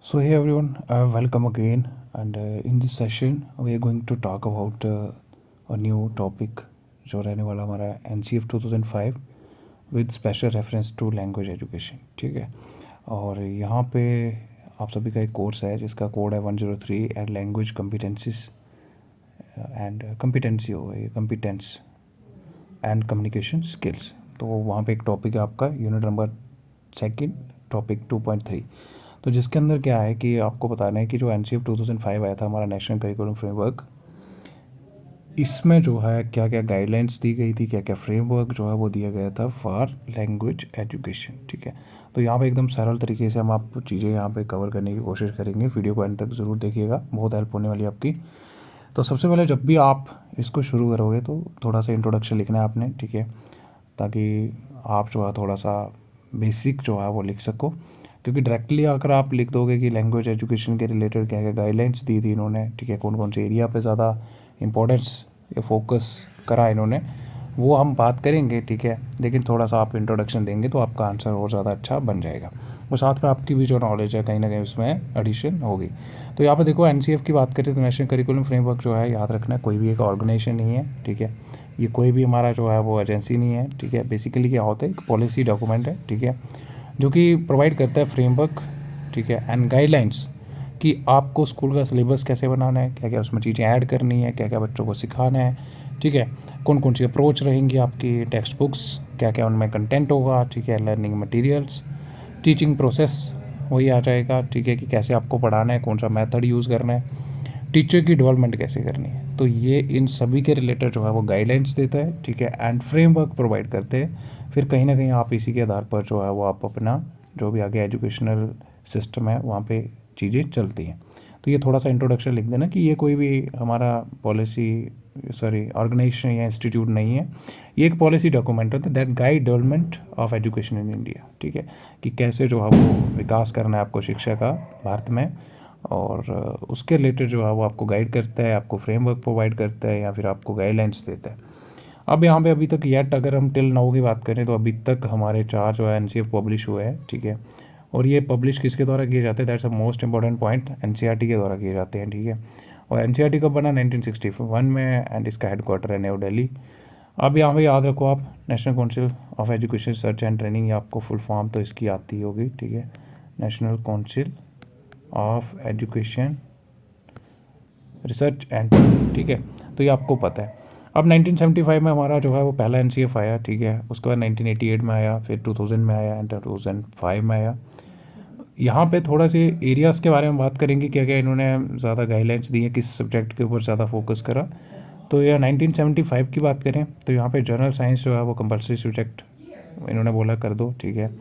So hey everyone, welcome again. And in this session, we are going to talk about a new topic जो रहने वाला हमारा NCF 2005 with special reference to language education. ठीक है, और यहाँ पे आप सभी का एक कोर्स है जिसका कोड है 103 एंड लैंग्वेज कम्पिटेंसीज एंड कम्पिटेंसी हो गई कम्पिटेंस एंड कम्युनिकेशन स्किल्स। तो वहाँ पे एक टॉपिक है आपका यूनिट नंबर सेकंड टॉपिक 2.3। तो जिसके अंदर क्या है कि आपको बताना है कि जो NCF 2005 आया था हमारा नेशनल करिकुलम फ्रेमवर्क, इसमें जो है क्या क्या गाइडलाइंस दी गई थी, क्या क्या फ्रेमवर्क जो है वो दिया गया था फॉर लैंग्वेज एजुकेशन। ठीक है, तो यहाँ पे एकदम सरल तरीके से हम आपको चीज़ें यहाँ पे कवर करने की कोशिश करेंगे। वीडियो को एंड तक ज़रूर देखिएगा, बहुत हेल्प होने वाली है आपकी। तो सबसे पहले जब भी आप इसको शुरू करोगे तो थोड़ा सा इंट्रोडक्शन लिखना है आपने, ठीक है, ताकि आप जो है थोड़ा सा बेसिक जो है वो लिख सको। क्योंकि डायरेक्टली अगर आप लिख दोगे कि लैंग्वेज एजुकेशन के रिलेटेड क्या क्या गाइडलाइंस दी थी इन्होंने, ठीक है, कौन कौन से एरिया पे ज़्यादा इंपॉर्टेंस या फोकस करा इन्होंने, वो हम बात करेंगे, ठीक है। लेकिन थोड़ा सा आप इंट्रोडक्शन देंगे तो आपका आंसर और ज़्यादा अच्छा बन जाएगा, और साथ में आपकी भी जो नॉलेज है कहीं ना कहीं उसमें एडिशन होगी। तो यहाँ पे देखो NCF की बात करें तो नेशनल करिकुलम फ्रेमवर्क जो है, याद रखना, कोई भी एक ऑर्गेनाइजेशन नहीं है, ठीक है। ये कोई भी हमारा जो है वो एजेंसी नहीं है, ठीक है। बेसिकली क्या होता है, एक पॉलिसी डॉक्यूमेंट है, ठीक है, जो कि प्रोवाइड करता है फ्रेमवर्क, ठीक है, एंड गाइडलाइंस कि आपको स्कूल का सिलेबस कैसे बनाना है, क्या क्या उसमें चीज़ें ऐड करनी है, क्या क्या बच्चों को सिखाना है, ठीक है, कौन कौन सी अप्रोच रहेंगी आपकी टेक्स्ट बुक्स, क्या क्या उनमें कंटेंट होगा, ठीक है, लर्निंग मटेरियल्स, टीचिंग प्रोसेस वही आ जाएगा, ठीक है, कि कैसे आपको पढ़ाना है, कौन सा मेथड यूज़ करना है, टीचर की डेवलपमेंट कैसे करनी है। तो ये इन सभी के रिलेटेड जो है वो गाइडलाइंस देता है, ठीक है, एंड फ्रेमवर्क प्रोवाइड करते हैं। फिर कहीं ना कहीं आप इसी के आधार पर जो है वो आप अपना जो भी आगे एजुकेशनल सिस्टम है वहाँ पे चीज़ें चलती हैं। तो ये थोड़ा सा इंट्रोडक्शन लिख देना कि ये कोई भी हमारा पॉलिसी ऑर्गेनाइजेशन या इंस्टीट्यूट नहीं है, ये एक पॉलिसी डॉक्यूमेंट होता है that guide development of education in India, ठीक है, कि कैसे जो है वो विकास करना है आपको शिक्षा का भारत में, और उसके रिलेटेड जो है वो आपको गाइड करता है, आपको फ्रेमवर्क प्रोवाइड करता है या फिर आपको गाइडलाइंस देता है। अब यहाँ पे अभी तक येट अगर हम टिल नाउ की बात करें तो अभी तक हमारे 4 जो है NCF पब्लिश हुए हैं, ठीक है। और ये पब्लिश किसके द्वारा किए जाते हैं, that's a most important point, NCERT के द्वारा किए जाते हैं, ठीक है। और NCERT कब बना, 1961 में, एंड इसका हेडक्वार्टर है न्यू दिल्ली। अब यहाँ पे याद रखो आप, national council of education research and training, ये आपको फुल फॉर्म तो इसकी आती होगी, ठीक है, national council of education research and, ठीक है, तो ये आपको पता है। अब 1975 में हमारा जो है वो पहला NCF आया, ठीक है, उसके बाद 1988 में आया, फिर 2000 में आया एंड 2005 में आया। यहाँ पे थोड़ा से एरियाज़ के बारे में बात करेंगे, क्या क्या इन्होंने ज़्यादा गाइडलाइंस दी हैं, किस सब्जेक्ट के ऊपर ज़्यादा फोकस करा। तो यह 1975 की बात करें तो यहाँ पे जनरल साइंस जो है वो कंपलसरी सब्जेक्ट इन्होंने बोला कर दो, ठीक है।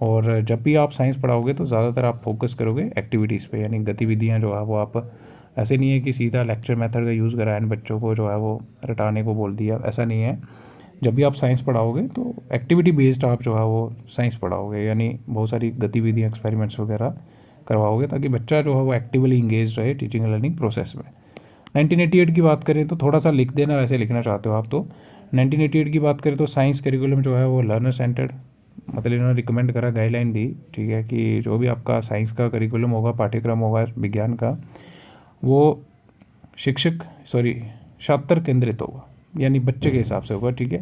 और जब भी आप साइंस पढ़ाओगे तो ज़्यादातर आप फोकस करोगे एक्टिविटीज़ पे, यानी गतिविधियाँ जो है वो आप, ऐसे नहीं है कि सीधा लेक्चर मेथड का यूज़ करा एंड बच्चों को जो है वो रटाने को बोल दिया, ऐसा नहीं है। जब भी आप साइंस पढ़ाओगे तो एक्टिविटी बेस्ड आप जो है वो साइंस पढ़ाओगे, यानी बहुत सारी गतिविधियाँ एक्सपेरिमेंट्स वगैरह करवाओगे ताकि बच्चा जो है वो एक्टिवली इंगेज रहे टीचिंग लर्निंग प्रोसेस में। 1988 की बात करें तो थोड़ा सा लिख देना, वैसे लिखना चाहते हो आप तो। 1988 की बात करें तो साइंस करिकुलम जो है वो लर्नर सेंटर्ड, मतलब इन्होंने रिकमेंड करा, गाइडलाइन दी, ठीक है, कि जो भी आपका साइंस का करिकुलम होगा, पाठ्यक्रम होगा विज्ञान का, वो छात्र केंद्रित होगा, यानी बच्चे के हिसाब से होगा, ठीक है।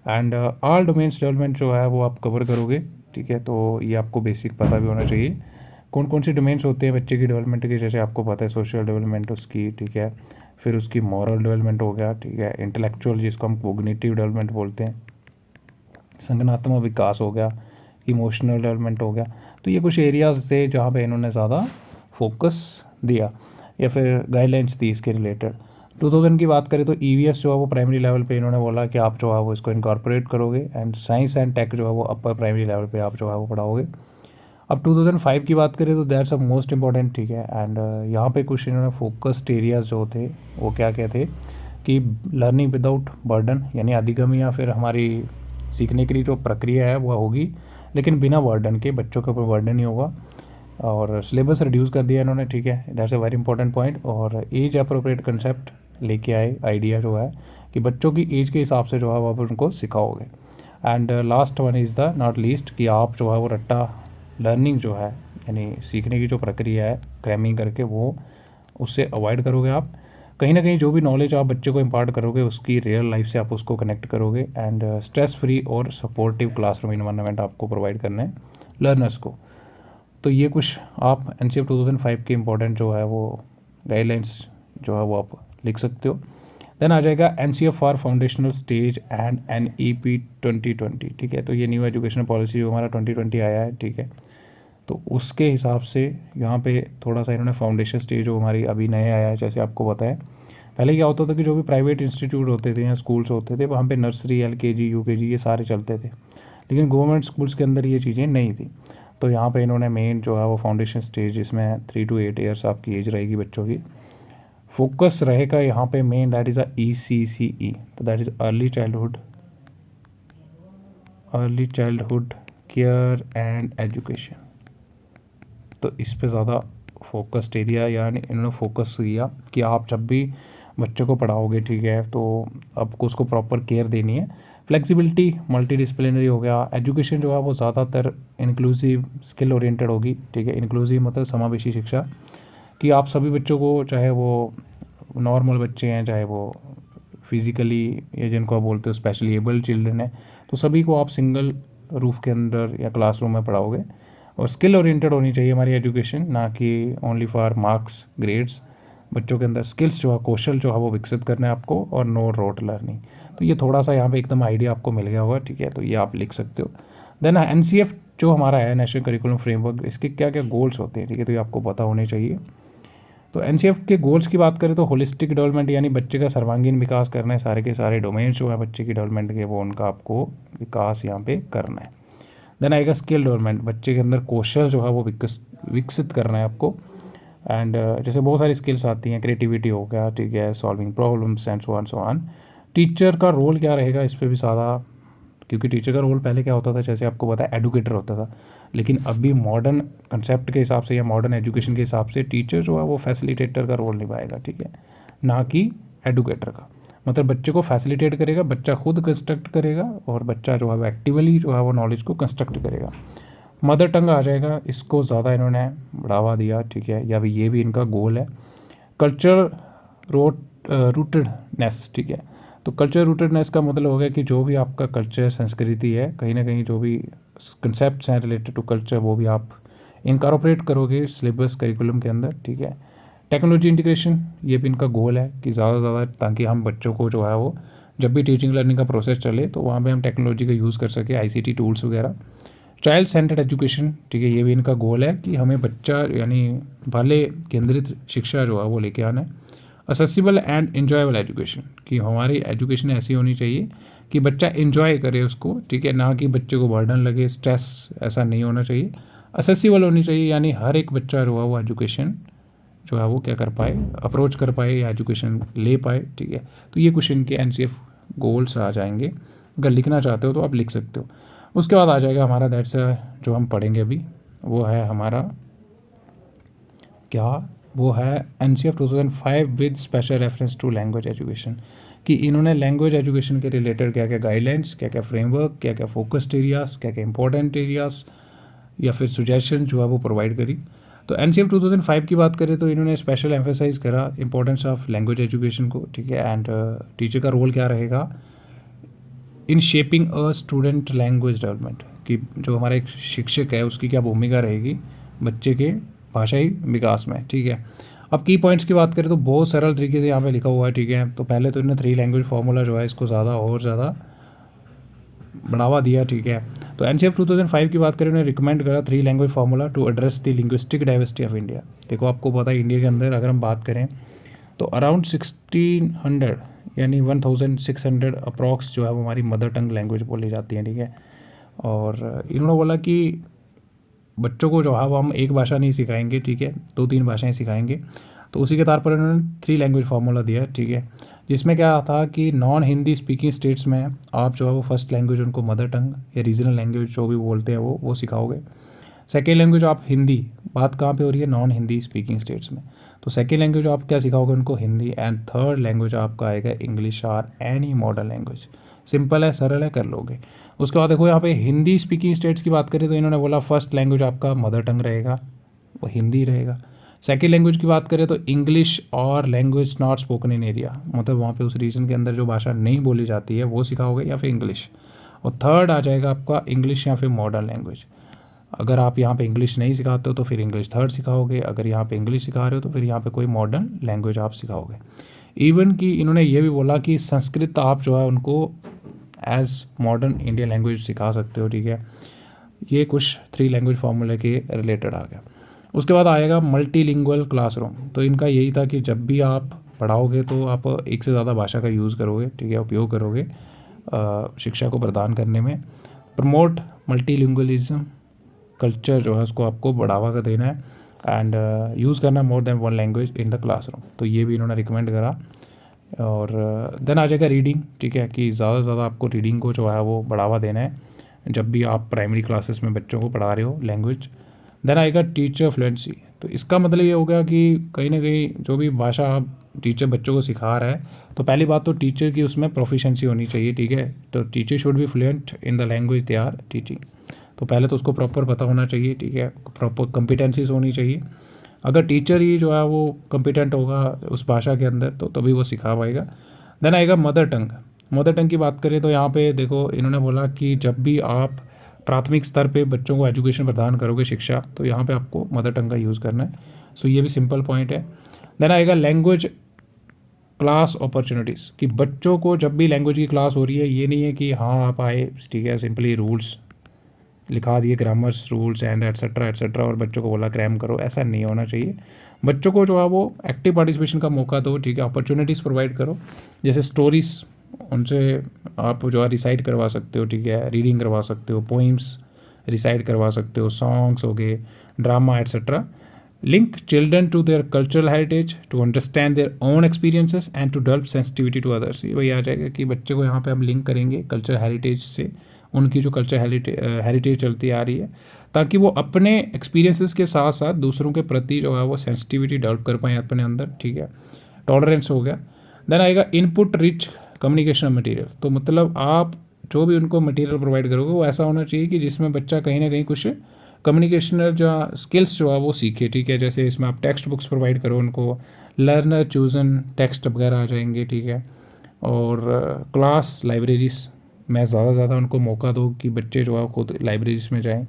एंड ऑल डोमेन्स डेवलपमेंट जो है वो आप कवर करोगे, ठीक है। तो ये आपको बेसिक पता भी होना चाहिए कौन कौन से डोमेन्स होते हैं बच्चे की डेवलपमेंट के, जैसे आपको पता है सोशल डेवलपमेंट उसकी, ठीक है, फिर उसकी मॉरल डेवलपमेंट हो गया, ठीक है, इंटेलेक्चुअल जिसको हम कोग्निटिव डेवलपमेंट बोलते हैं, संज्ञानात्मक विकास हो गया, इमोशनल डेवलपमेंट हो गया। तो ये कुछ एरियाज़ थे जहाँ पे इन्होंने ज़्यादा फोकस दिया या फिर गाइडलाइंस दी इसके रिलेटेड। 2000 की बात करें तो EVS जो है वो प्राइमरी लेवल पे इन्होंने बोला कि आप जो है वो इसको इनकॉर्पोरेट करोगे, एंड साइंस एंड टेक जो है वो अपर प्राइमरी लेवल पे आप जो है वो पढ़ाओगे। अब 2005 की बात करें तो दैट्स अ मोस्ट इंपॉर्टेंट, ठीक है। एंड यहाँ पे कुछ इन्होंने फोकस्ड एरियाज़ जो थे वो क्या क्या थे कि लर्निंग विदाउट बर्डन, यानी अधिगम या फिर हमारी सीखने की जो प्रक्रिया है वो होगी लेकिन बिना बर्डन के, बच्चों के ऊपर बर्डन नहीं होगा, और सिलेबस रिड्यूस कर दिया इन्होंने, ठीक है, that's a very important point. और एज अप्रोप्रिएट कंसेप्ट लेके आए, आइडिया जो है कि बच्चों की एज के हिसाब से जो है वो आप उनको सिखाओगे। And last one is the not least कि आप जो है वो रट्टा लर्निंग जो है यानी सीखने की जो प्रक्रिया है क्रैमिंग करके, वो उससे अवॉइड करोगे आप। कहीं ना कहीं जो भी नॉलेज आप बच्चे को इम्पार्ट करोगे उसकी रियल लाइफ से आप उसको कनेक्ट करोगे। एंड स्ट्रेस फ्री और सपोर्टिव क्लासरूम इन्वायरमेंट आपको प्रोवाइड करना है लर्नर्स को। तो ये कुछ आप NCF 2005 के इम्पोर्टेंट जो है वो गाइडलाइंस जो है वो आप लिख सकते हो। देन आ जाएगा NCF for foundational stage and NEP 2020, ठीक है। तो ये न्यू एजुकेशन पॉलिसी जो हमारा 2020 आया है, ठीक है। तो उसके हिसाब से यहाँ पे थोड़ा सा इन्होंने फाउंडेशन स्टेज जो हमारी अभी नए आया है, जैसे आपको पता है पहले क्या होता था कि जो भी प्राइवेट इंस्टीट्यूट होते थे या स्कूल्स होते थे वहाँ पे नर्सरी, LKG, UKG ये सारे चलते थे, लेकिन गवर्नमेंट स्कूल्स के अंदर ये चीज़ें नहीं थी। तो यहाँ पे इन्होंने मेन जो है वो फाउंडेशन स्टेज, जिसमें 3 to 8 ईयर्स आपकी एज रहेगी बच्चों की, फोकस रहेगा यहाँ पे मेन, दैट इज़ ECCE, तो that is early childhood care and education. तो इस पे ज़्यादा फोकस्ड एरिया, यानी इन्होंने फोकस किया कि आप जब भी बच्चों को पढ़ाओगे, ठीक है, तो आपको उसको प्रॉपर केयर देनी है। फ्लेक्सिबिलिटी, मल्टीडिसिप्लिनरी हो गया। एजुकेशन जो है वो ज़्यादातर इंक्लूसिव, स्किल ओरिएंटेड होगी, ठीक है। इंक्लूसिव मतलब समावेशी शिक्षा, कि आप सभी बच्चों को, चाहे वो नॉर्मल बच्चे हैं, चाहे वो फिज़िकली या जिनको आप बोलते हो स्पेशली एबल्ड चिल्ड्रन है, तो सभी को आप सिंगल रूफ के अंदर या क्लासरूम में पढ़ाओगे। और स्किल ओरिएंटेड होनी चाहिए हमारी एजुकेशन, ना कि ओनली फॉर मार्क्स, ग्रेड्स। बच्चों के अंदर स्किल्स जो है, कौशल जो है वो विकसित करना है आपको, और नो रोट लर्निंग। तो ये थोड़ा सा यहाँ पे एकदम आइडिया आपको मिल गया होगा, ठीक है। तो ये आप लिख सकते हो। देन NCF जो हमारा है, नेशनल करिकुलम फ्रेमवर्क, इसके क्या क्या गोल्स होते हैं, ठीक है, तो ये आपको पता होने चाहिए। तो NCF के गोल्स की बात करें तो होलिस्टिक डेवलपमेंट, यानी बच्चे का सर्वांगीण विकास करना है। सारे के सारे डोमेन्स जो है बच्चे की डेवलपमेंट के, वो उनका आपको विकास यहाँ पे करना है। देन आएगा स्किल डेवलपमेंट, बच्चे के अंदर कौशल जो है वो विकसित करना है आपको। एंड जैसे बहुत सारी स्किल्स आती हैं, क्रिएटिविटी हो गया, ठीक है, solving problems and so on. Teacher का रोल क्या रहेगा इस पर भी ज़्यादा, क्योंकि टीचर का रोल पहले क्या होता था, जैसे आपको पता है एडुकेटर होता था, लेकिन अभी मॉडर्न कंसेप्ट के हिसाब से या मॉडर्न एजुकेशन के हिसाब से टीचर जो है वो फैसिलिटेटर का रोल निभाएगा, ठीक है, ना कि एडुकेटर का। मतलब बच्चे को फैसिलिटेट करेगा, बच्चा खुद कंस्ट्रक्ट करेगा, और बच्चा जो है वो एक्टिवली जो है वो नॉलेज को कंस्ट्रक्ट करेगा। मदर टंग आ जाएगा, इसको ज़्यादा इन्होंने बढ़ावा दिया, ठीक है, या भी ये भी इनका गोल है। कल्चर रूटेडनेस, ठीक है। तो कल्चर रूटेडनेस का मतलब हो गया कि जो भी आपका कल्चर, संस्कृति है, कहीं ना कहीं जो भी कंसेप्ट हैं रिलेटेड टू कल्चर, वो भी आप इनकॉर्पोरेट करोगे सिलेबस करिकुलम के अंदर, ठीक है। टेक्नोलॉजी इंटीग्रेशन, ये भी इनका गोल है कि ज़्यादा से ज़्यादा, ताकि हम बच्चों को जो है वो जब भी टीचिंग लर्निंग का प्रोसेस चले तो वहाँ पे हम टेक्नोलॉजी का यूज़ कर सकें, ICT टूल्स वगैरह। चाइल्ड सेंटर्ड एजुकेशन, ठीक है, ये भी इनका गोल है कि हमें बच्चा यानी बाल्य केंद्रित शिक्षा जो है वो लेके आना है। असेसिबल एंड इन्जॉयबल एजुकेशन, कि हमारी एजुकेशन ऐसी होनी चाहिए कि बच्चा इन्जॉय करे उसको, ठीक है, ना कि बच्चे को बर्डन लगे, स्ट्रेस ऐसा नहीं होना चाहिए। असेसिबल होनी चाहिए, यानी हर एक बच्चा जो है वो एजुकेशन जो है वो क्या कर पाए, अप्रोच कर पाए या एजुकेशन ले पाए, ठीक है। तो ये कुछ इनके NCF गोल्स आ जाएंगे। अगर लिखना चाहते हो तो आप लिख सकते हो। उसके बाद आ जाएगा हमारा दैट्स जो हम पढ़ेंगे अभी, वो है हमारा क्या, वो है NCF 2005 with special reference to language education, कि इन्होंने लैंग्वेज एजुकेशन के रिलेटेड क्या क्या गाइडलाइंस, क्या क्या फ्रेमवर्क, क्या क्या फोकस्ड एरियाज, क्या क्या इंपॉर्टेंट एरियाज या फिर सुजेशन जो है वो प्रोवाइड करी। तो NCF 2005 की बात करें तो इन्होंने स्पेशल एम्फेसाइज करा इंपॉर्टेंस ऑफ लैंग्वेज एजुकेशन को, ठीक है। एंड टीचर का रोल क्या रहेगा in shaping a student language development, कि जो हमारा एक शिक्षक है उसकी क्या भूमिका रहेगी बच्चे के भाषाई विकास में, ठीक है। अब की पॉइंट्स की बात करें तो बहुत सरल तरीके से यहाँ पे लिखा हुआ है, ठीक है। तो पहले तो इन्होंने 3 लैंग्वेज फार्मूला जो है इसको ज़्यादा और ज़्यादा बढ़ावा दिया, ठीक है। तो NCF 2005 की बात करें, उन्होंने रिकमेंड करा 3 language formula to address the linguistic diversity of India. देखो आपको पता है इंडिया के अंदर अगर हम बात करें तो अराउंड 1600 यानी 1600 अप्रॉक्स जो है वो हमारी मदर टंग लैंग्वेज बोली जाती है, ठीक है। और इन्होंने बोला कि बच्चों को जो है वो हम एक भाषा नहीं सिखाएंगे, ठीक है, 2-3 भाषाएं सिखाएंगे। तो उसी के तौर पर इन्होंने 3 लैंग्वेज फार्मूला दिया, ठीक है, जिसमें क्या था कि नॉन हिंदी स्पीकिंग स्टेट्स में आप जो है वो फर्स्ट लैंग्वेज उनको मदर टंग या रीजनल लैंग्वेज जो भी बोलते हैं वो सिखाओगे। सेकेंड लैंग्वेज आप हिंदी, बात कहाँ पे हो रही है, नॉन हिंदी स्पीकिंग स्टेट्स में, तो सेकेंड लैंग्वेज आप क्या सिखाओगे उनको, हिंदी। एंड थर्ड लैंग्वेज आपका आएगा इंग्लिश और एनी मॉडर्न लैंग्वेज। सिंपल है, सरल है, कर लोगे। उसके बाद देखो यहाँ पे हिंदी स्पीकिंग स्टेट्स की बात करें तो इन्होंने बोला फर्स्ट लैंग्वेज आपका मदर टंग रहेगा, वो हिंदी रहेगा। सेकेंड लैंग्वेज की बात करें तो इंग्लिश और language not spoken in area, मतलब वहाँ पे उस रीजन के अंदर जो भाषा नहीं बोली जाती है वो सिखाओगे, या फिर इंग्लिश। और थर्ड आ जाएगा आपका इंग्लिश या फिर मॉडर्न लैंग्वेज। अगर आप यहाँ पे इंग्लिश नहीं सिखाते हो तो फिर इंग्लिश थर्ड सिखाओगे, अगर यहाँ पे इंग्लिश सिखा रहे हो तो फिर यहाँ पे कोई मॉडर्न लैंग्वेज आप सिखाओगे। इवन कि इन्होंने ये भी बोला कि संस्कृत आप जो है उनको एज मॉडर्न इंडियन लैंग्वेज सिखा सकते हो, ठीक है। ये कुछ 3 लैंग्वेज फार्मूले के रिलेटेड आ गया। उसके बाद आएगा मल्टीलिंगुअल क्लासरूम। तो इनका यही था कि जब भी आप पढ़ाओगे तो आप एक से ज़्यादा भाषा का यूज़ करोगे, ठीक है, उपयोग करोगे शिक्षा को प्रदान करने में। प्रमोट मल्टीलिंगुअलिज्म, कल्चर जो है उसको आपको बढ़ावा का देना है, एंड यूज़ करना more than one language in the classroom. तो ये भी इन्होंने रिकमेंड करा। और देन आ जाएगा रीडिंग, ठीक है, कि ज़्यादा से ज़्यादा आपको रीडिंग को जो है वो बढ़ावा देना है जब भी आप प्राइमरी क्लासेस में बच्चों को पढ़ा रहे हो लैंग्वेज। देन आएगा टीचर फ्लुएंसी। तो इसका मतलब ये हो गया कि कहीं ना कहीं जो भी भाषा आप टीचर बच्चों को सिखा रहा है तो पहली बात तो टीचर की उसमें प्रोफिशेंसी होनी चाहिए, ठीक है। तो teacher should be fluent in the language they are teaching. तो पहले तो उसको प्रॉपर पता होना चाहिए, ठीक है, प्रॉपर कॉम्पिटेंसीज होनी चाहिए। अगर टीचर ही जो है वो कॉम्पिटेंट होगा उस भाषा के अंदर तो तभी वो सिखा पाएगा। देन आएगा मदर टंग। मदर टंग की बात करें तो यहाँ पे देखो इन्होंने बोला कि जब भी आप प्राथमिक स्तर पे बच्चों को एजुकेशन प्रदान करोगे, शिक्षा, तो यहाँ पे आपको मदर टंग का यूज़ करना है। सो ये भी सिंपल पॉइंट है। देन आएगा लैंग्वेज क्लास अपॉर्चुनिटीज़, कि बच्चों को जब भी लैंग्वेज की क्लास हो रही है ये नहीं है कि हाँ आप आए, ठीक है, सिंपली रूल्स लिखा दिए, grammars rules and etcetera etcetera, और बच्चों को बोला क्रैम करो, ऐसा नहीं होना चाहिए। बच्चों को जो है वो एक्टिव पार्टिसिपेशन का मौका दो, ठीक है, अपॉर्चुनिटीज़ प्रोवाइड करो। जैसे स्टोरीज उनसे आप जो है रिसाइट करवा सकते हो, ठीक है, रीडिंग करवा सकते हो, पोइम्स रिसाइट करवा सकते हो, सॉन्ग्स हो गए, drama etcetera. Link children to their cultural heritage to understand their own experiences and to develop sensitivity to others. ये वही आ जाएगा कि बच्चे को यहाँ पे हम लिंक करेंगे कल्चर हेरिटेज से, उनकी जो कल्चर हेरिटेज चलती आ रही है, ताकि वो अपने एक्सपीरियंसेस के साथ साथ दूसरों के प्रति जो है वो सेंसिटिविटी डेवलप कर पाएँ अपने अंदर, ठीक है। टॉलरेंस हो गया। देन आएगा इनपुट रिच कम्युनिकेशन मटेरियल। तो मतलब आप जो भी उनको मटेरियल प्रोवाइड करोगे वो ऐसा होना चाहिए कि जिसमें बच्चा कहीं ना कहीं कुछ कम्युनिकेशनल जो स्किल्स जो है वो सीखे, ठीक है। जैसे इसमें आप टेक्स्ट बुक्स प्रोवाइड करो उनको, लर्नर चूजन टेक्स्ट वगैरह आ जाएंगे, ठीक है। और क्लास लाइब्रेरीज में ज़्यादा से ज़्यादा उनको मौका दो कि बच्चे जो है खुद लाइब्रेरीज में जाएं।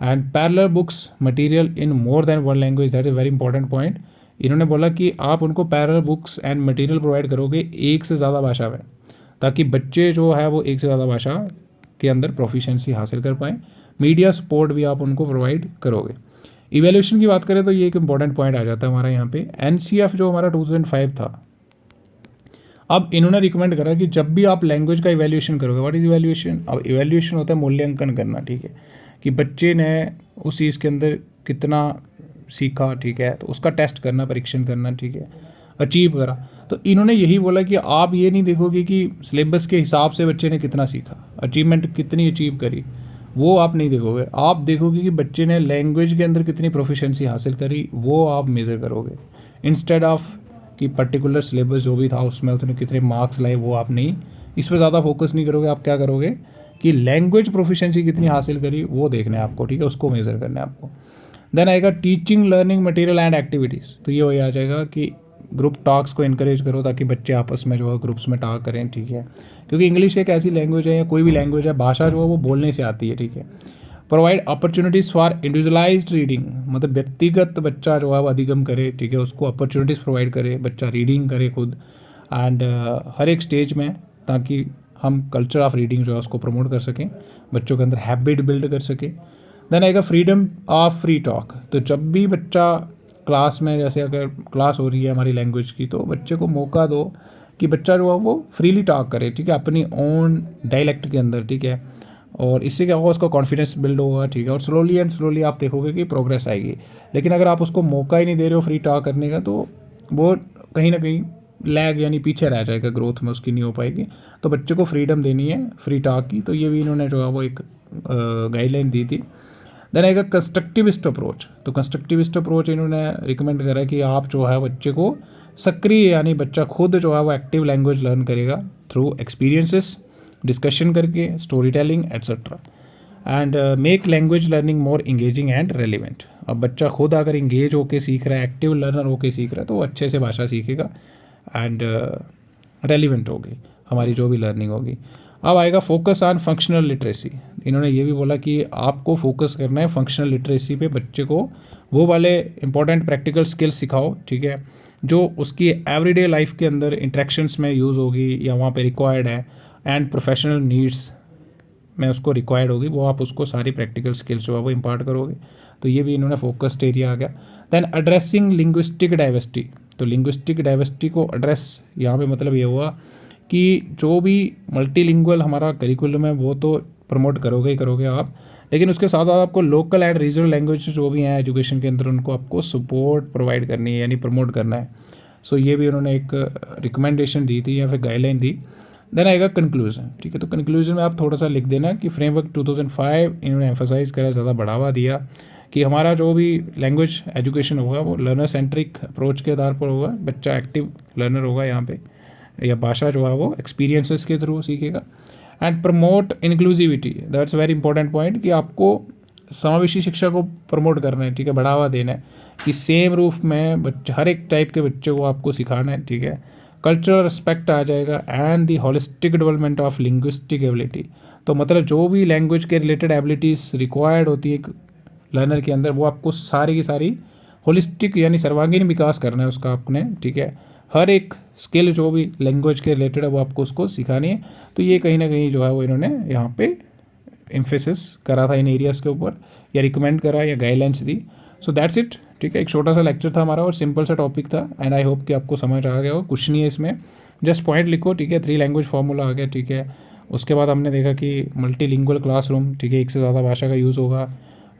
And parallel books material in more than one language, that is very important point. इन्होंने बोला कि आप उनको parallel books and material provide करोगे एक से ज़्यादा भाषा में, ताकि बच्चे जो है वो एक से ज़्यादा भाषा के अंदर प्रोफिशिएंसी हासिल कर पाएँ। मीडिया सपोर्ट भी आप उनको प्रोवाइड करोगे। इवैल्यूएशन की बात करें तो ये एक इंपॉर्टेंट पॉइंट आ जाता है हमारा यहाँ पे। एनसीएफ जो हमारा 2005 था, अब इन्होंने रिकमेंड करा कि जब भी आप लैंग्वेज का इवैल्यूएशन करोगे, व्हाट इज़ इवैल्यूएशन? अब इवैल्यूएशन होता है मूल्यांकन करना, ठीक है, कि बच्चे ने उस चीज़ के अंदर कितना सीखा, ठीक है, तो उसका टेस्ट करना, परीक्षण करना, ठीक है, अचीव करा। तो इन्होंने यही बोला कि आप ये नहीं देखोगे कि सिलेबस के हिसाब से बच्चे ने कितना सीखा, अचीवमेंट कितनी अचीव करी, वो आप नहीं देखोगे। आप देखोगे कि बच्चे ने लैंग्वेज के अंदर कितनी प्रोफिशिएंसी हासिल करी, वो आप मेज़र करोगे, इंस्टेड ऑफ कि पर्टिकुलर सिलेबस जो भी था उसमें उसने कितने मार्क्स लाए, वो आप नहीं, इस पर ज़्यादा फोकस नहीं करोगे। आप क्या करोगे कि लैंग्वेज प्रोफिशिएंसी कितनी हासिल करी वो देखना है आपको, ठीक है, उसको मेज़र करना है आपको। देन आएगा teaching learning material and activities. तो ये वही आ जाएगा कि ग्रुप टॉक्स को इनकरेज करो ताकि बच्चे आपस में जो है ग्रुप्स में टॉक करें, ठीक है, क्योंकि इंग्लिश एक ऐसी लैंग्वेज है या कोई भी लैंग्वेज है, भाषा जो है वो बोलने से आती है, ठीक है। Provide opportunities for individualised reading, मतलब व्यक्तिगत बच्चा जो है वो अधिगम करे, ठीक है, उसको अपॉर्चुनिटीज़ प्रोवाइड करे, बच्चा रीडिंग करे खुद एंड हर एक स्टेज में, ताकि हम कल्चर ऑफ रीडिंग जो है उसको प्रमोट कर सकें, बच्चों के अंदर हैबिट बिल्ड कर सकें। देन आएगा फ्रीडम ऑफ फ्री टॉक। तो जब भी बच्चा क्लास में, जैसे अगर क्लास हो रही है हमारी लैंग्वेज की, तो बच्चे को मौका दो कि बच्चा जो है वो फ्रीली टॉक करे, ठीक है, अपनी ओन डायलेक्ट के अंदर, ठीक है, और इससे क्या होगा, उसका कॉन्फिडेंस बिल्ड होगा, ठीक है, और स्लोली एंड स्लोली आप देखोगे कि प्रोग्रेस आएगी। लेकिन अगर आप उसको मौका ही नहीं दे रहे हो फ्री टॉक करने का, तो वो कहीं ना कहीं लैग यानी पीछे रह जाएगा, ग्रोथ में उसकी नहीं हो पाएगी। तो बच्चे को फ्रीडम देनी है फ्री टॉक की, तो ये भी इन्होंने जो है वो एक गाइडलाइन दी थी। देन आएगा कंस्ट्रक्टिविस्ट अप्रोच। तो कंस्ट्रक्टिविस्ट अप्रोच इन्होंने रिकमेंड करा कि आप जो है बच्चे को सक्रिय, यानी बच्चा खुद जो है वो एक्टिव लैंग्वेज लर्न करेगा थ्रू एक्सपीरियंसेस डिस्कशन करके, story telling etcetera. And make language learning more engaging and relevant. अब बच्चा खुद अगर इंगेज होके सीख रहा है, एक्टिव लर्नर होके सीख रहा है, तो वो अच्छे से भाषा सीखेगा एंड रेलिवेंट होगी हमारी जो भी लर्निंग होगी। अब आएगा फोकस ऑन फंक्शनल लिटरेसी। इन्होंने ये भी बोला कि आपको फोकस करना है फंक्शनल लिटरेसी पे, बच्चे को वो वाले इंपॉर्टेंट प्रैक्टिकल स्किल्स सिखाओ, ठीक है, जो उसकी एवरीडे लाइफ के अंदर इंटरेक्शंस में यूज़ होगी या वहाँ पे रिक्वायर्ड है, एंड प्रोफेशनल नीड्स में उसको रिक्वायर्ड होगी, वो आप उसको सारी प्रैक्टिकल स्किल्स जो है वो इम्पार्ट करोगे। तो ये भी इन्होंने फोकस्ड एरिया आ गया। Then addressing linguistic diversity. तो लिंग्विस्टिक डाइवर्सिटी को एड्रेस यहाँ पे मतलब ये हुआ कि जो भी मल्टीलिंगुअल हमारा करिकुलम है वो तो प्रमोट करोगे ही करोगे आप, लेकिन उसके साथ साथ आपको लोकल एंड रीजनल लैंग्वेज जो भी हैं एजुकेशन के अंदर उनको आपको सपोर्ट प्रोवाइड करनी है, यानी प्रमोट करना है। सो ये भी उन्होंने एक रिकमेंडेशन दी थी या फिर गाइडलाइन दी। देन आएगा कंक्लूजन, ठीक है। तो कंक्लूजन में आप थोड़ा सा लिख देना कि फ्रेमवर्क 2005 इन्होंने एम्फोसाइज करा, ज़्यादा बढ़ावा दिया कि हमारा जो भी लैंग्वेज एजुकेशन होगा वो लर्नर सेंट्रिक अप्रोच के आधार पर होगा, बच्चा एक्टिव लर्नर होगा यहाँ पे, या भाषा जो है वो एक्सपीरियंसेस के थ्रू सीखेगा। And promote inclusivity, that's very important point कि आपको समावेशी शिक्षा को प्रमोट करना है, ठीक है, बढ़ावा देना है कि सेम रूफ में बच्चे हर एक टाइप के बच्चे को आपको सिखाना है, ठीक है। कल्चरल रिस्पेक्ट आ जाएगा and the holistic development of linguistic ability. तो मतलब जो भी लैंग्वेज के रिलेटेड एबिलिटीज़ रिक्वायर्ड होती है लर्नर के अंदर, वो आपको सारी की सारी होलिस्टिक यानी सर्वांगीण विकास करना है उसका आपने, ठीक है। हर एक स्किल जो भी लैंग्वेज के रिलेटेड है वो आपको उसको सिखानी है। तो ये कहीं ना कहीं जो है वो इन्होंने यहाँ पे एम्फेसिस करा था इन एरियाज़ के ऊपर, या रिकमेंड करा या guidelines the. So that's it, ठीक है। एक छोटा सा लेक्चर था हमारा और सिंपल सा टॉपिक था, एंड आई होप कि आपको समझ आ गया हो। कुछ नहीं है इसमें, जस्ट पॉइंट लिखो, ठीक है। 3 लैंग्वेज फार्मूला आ गया, ठीक है। उसके बाद हमने देखा कि मल्टीलिंगुअल क्लासरूम, ठीक है, एक से ज़्यादा भाषा का यूज़ होगा।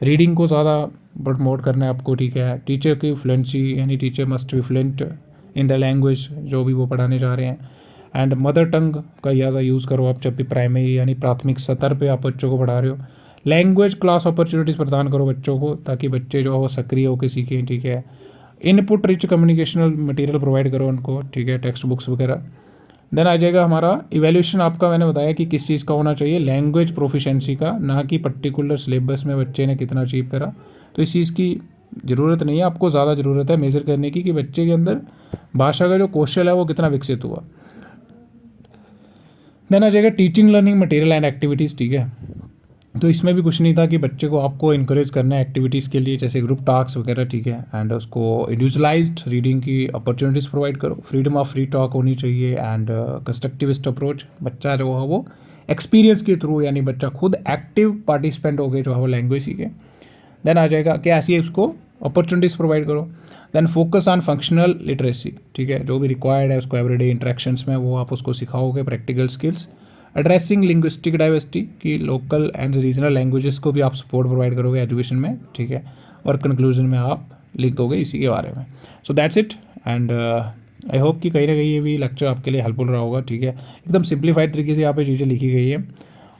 रीडिंग को ज़्यादा प्रमोट करना है आपको, ठीक है। टीचर की फ्लुएंसी यानी teacher must be fluent in the language जो भी वो पढ़ाने जा रहे हैं। एंड मदर टंग का ज़्यादा यूज़ करो आप जब भी प्राइमरी यानी प्राथमिक स्तर पे आप बच्चों को पढ़ा रहे हो। लैंग्वेज क्लास अपॉर्चुनिटीज़ प्रदान करो बच्चों को, ताकि बच्चे जो है वो सक्रिय होकर सीखें, ठीक है। Input rich communicational material provide करो उनको, ठीक है, टेक्स्ट बुक्स वगैरह। देन आ जाएगा हमारा इवैल्यूएशन आपका, मैंने बताया कि किस चीज़ का होना चाहिए, लैंग्वेज प्रोफिशेंसी का, ना कि पर्टिकुलर सिलेबस में बच्चे ने कितना अचीव करा। तो इस चीज़ की ज़रूरत नहीं है, आपको ज़्यादा ज़रूरत है मेज़र करने की कि बच्चे के अंदर भाषा का जो कौशल है वो कितना विकसित हुआ। देन आ जाएगा teaching learning material and activities, ठीक है। तो इसमें भी कुछ नहीं था कि बच्चे को आपको इनकरेज करना है एक्टिविटीज़ के लिए, जैसे ग्रुप टास्क वगैरह, ठीक है। एंड उसको इंडिविजुअलाइज्ड रीडिंग की अपॉर्चुनिटीज़ प्रोवाइड करो, फ्रीडम ऑफ फ्री टॉक होनी चाहिए, एंड कंस्ट्रक्टिविस्ट अप्रोच। बच्चा जो है वो एक्सपीरियंस के थ्रू, यानी बच्चा खुद एक्टिव पार्टिसिपेंट हो गए जो है वो लैंग्वेज सीखे। देन आ जाएगा कि ऐसी उसको अपॉर्चुनिटीज़ प्रोवाइड करो। Then focus on functional literacy, ठीक है, जो भी रिक्वायर्ड है उसको एवरीडे इंटरेक्शंस में वो आप उसको सिखाओगे, practical skills. Addressing linguistic diversity की लोकल एंड रीजनल लैंग्वेजेस को भी आप सपोर्ट प्रोवाइड करोगे एजुकेशन में, ठीक है। और कंक्लूजन में आप लिख दोगे इसी के बारे में। So that's it, and I hope कि कहीं ना कहीं ये भी लेक्चर आपके लिए हेल्पफुल रहा होगा, ठीक है। एकदम सिंप्लीफाइड तरीके से यहाँ पे चीज़ें लिखी गई है,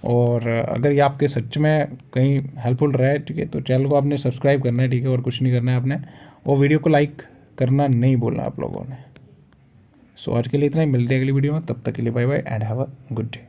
और अगर ये आपके सच में कहीं हेल्पफुल रहा है, ठीक है, तो चैनल को आपने सब्सक्राइब करना है, ठीक है, और कुछ नहीं करना है आपने, और वीडियो को लाइक करना नहीं बोलना आप लोगों ने। सो आज के लिए इतना ही, मिलते हैं अगली वीडियो में, तब तक के लिए bye bye and have a good day.